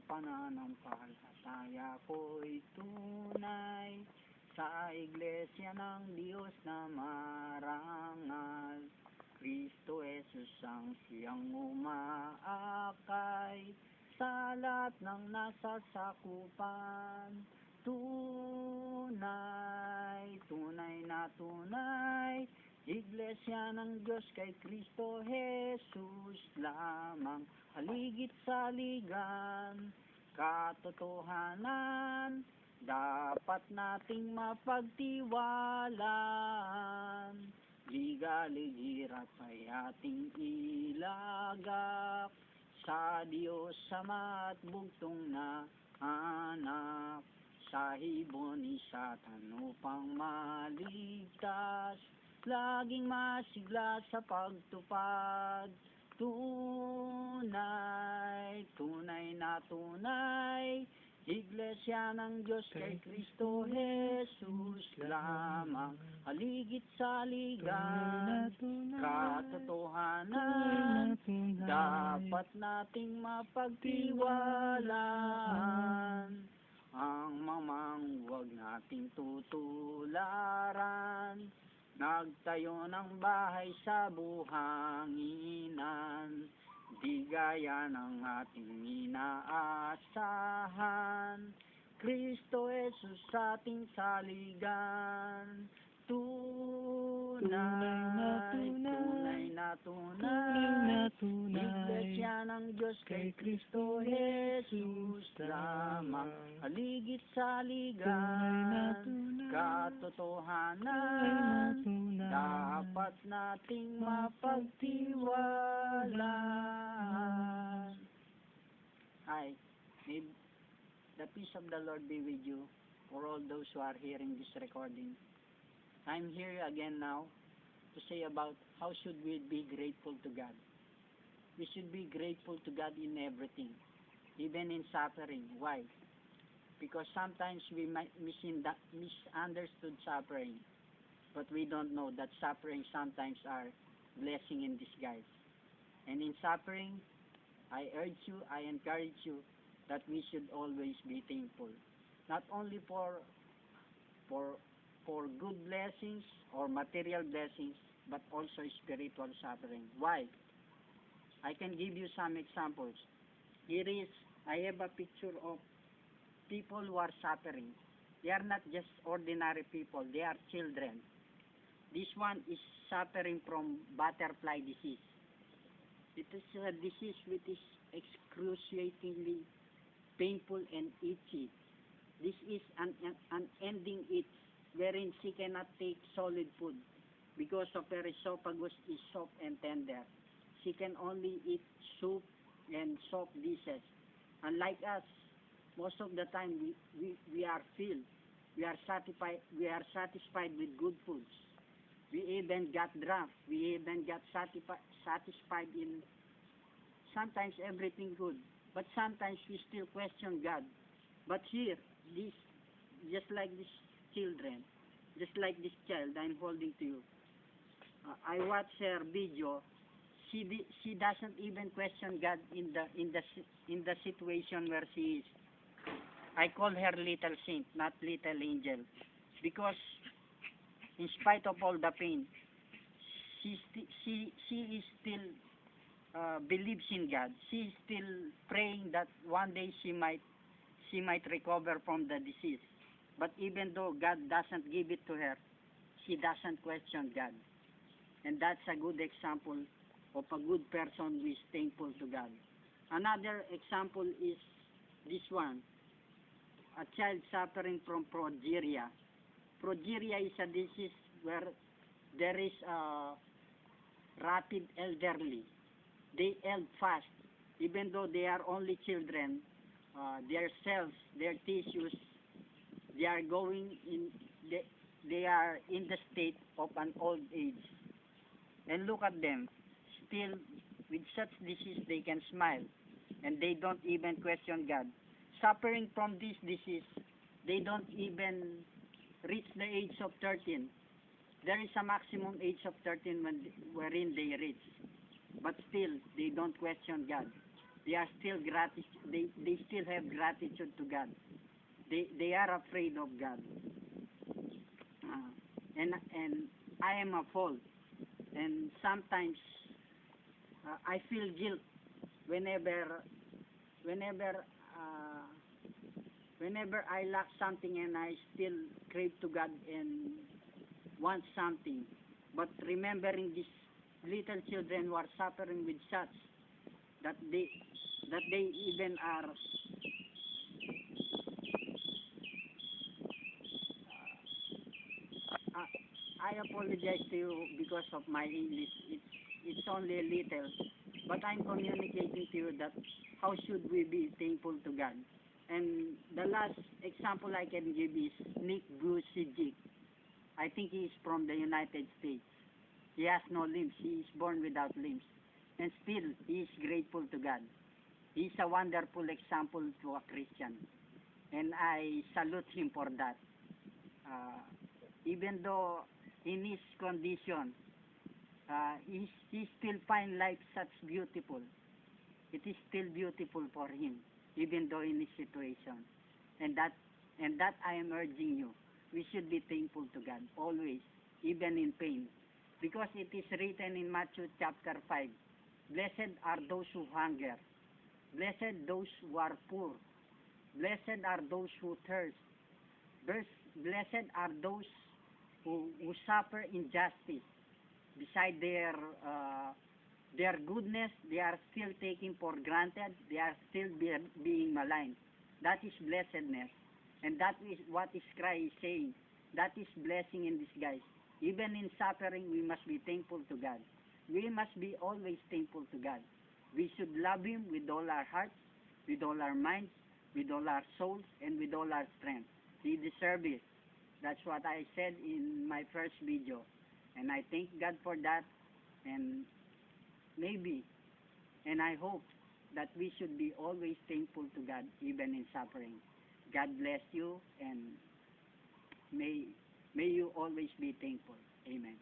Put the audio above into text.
pananampalataya ko'y tunay sa Iglesia ng Diyos na marangal. Kristo Jesus ang siyang umaakay sa lahat ng nasasakupan. Tunay, tunay na tunay, Iglesia ng Diyos kay Kristo Jesus lamang, haligit sa ligan, katotohanan, dapat nating mapagtiwalaan. Liga-ligirat ay ating ilagak sa Diyos Ama at bugtong na anak, sa hibon ni Satan upang maligtas, laging masigla sa pagtupad. Tunay, tunay na tunay, Iglesia ng Diyos kay Kristo Jesus lamang, haligit sa ligan, katotohanan, dapat nating mapagtiwalaan. Ang mamang huwag nating tutularan, nagtayo ng bahay sa buhanginan, di gaya ng ating inaasahan. Kristo Jesus sa ating saligan, tunay, tunay na tunay, Iglesia ng Diyos kay Kristo Jesus lamang, haligit sa ligan, katotohanan, dapat nating mapagtiwalaan. Hi, may the peace of the Lord be with you for all those who are hearing this recording. I'm here again now to say about how should we be grateful to God. We should be grateful to God in everything, even in suffering. Why? Because sometimes we might misunderstood suffering, but we don't know that suffering sometimes are blessing in disguise. And in suffering, I urge you, I encourage you that we should always be thankful, not only for good blessings or material blessings, but also spiritual suffering. Why? I can give you some examples. I have a picture of people who are suffering. They are not just ordinary people, they are children. This one is suffering from butterfly disease. It is a disease which is excruciatingly painful and itchy. This is an unending itch wherein she cannot take solid food because of her esophagus is soft and tender. She can only eat soup and soft dishes. Unlike us, most of the time we are filled. We are satisfied with good foods. We even got drunk. We even got satisfied in sometimes everything good. But sometimes we still question God. But here, just like these children, just like this child I'm holding to you, I watch her video. She doesn't even question God in the situation where she is. I call her little saint, not little angel, because in spite of all the pain, she is still believes in God. She is still praying that one day she might recover from the disease. But even though God doesn't give it to her, she doesn't question God. And that's a good example of a good person who is thankful to God. Another example is this one, a child suffering from progeria. Progeria is a disease where there is a rapid elderly. They age fast, even though they are only children. Their cells, their tissues, they are in the state of an old age. And look at them, still with such disease they can smile, and they don't even question God. Suffering from this disease, they don't even reach the age of 13. There is a maximum age of 13 wherein they reach, but still they don't question God. they are still they still have gratitude to God. They are afraid of God. Uh, and I am a fault. And sometimes I feel guilt whenever whenever uh, whenever I lack something and I still crave to God and want something. But remembering these little children who are suffering with such that they even are uh, I apologize to you because of my English. It's only a little, but I'm communicating to you that how should we be thankful to God. And the last example I can give is Nick Vujicic. I think he is from the United States. He has no limbs. He is born without limbs. And still, he is grateful to God. He is a wonderful example to a Christian. And I salute him for that. Uh, Even though in his condition, he still find life such beautiful. It is still beautiful for him, even though in his situation. And that, and that I am urging you. We should be thankful to God always, even in pain. Because it is written in Matthew chapter 5, Blessed are those who hunger, blessed those who are poor, blessed are those who thirst, blessed are those who suffer injustice. Beside their goodness, they are still taken for granted. They are still being maligned. That is blessedness. And that is what is Christ is saying. That is blessing in disguise. Even in suffering, we must be thankful to God. We must be always thankful to God. We should love Him with all our hearts, with all our minds, with all our souls, and with all our strength. He deserves it. That's what I said in my first video. And I thank God for that. And maybe, and I hope that we should be always thankful to God, even in suffering. God bless you, and may you always be thankful. Amen.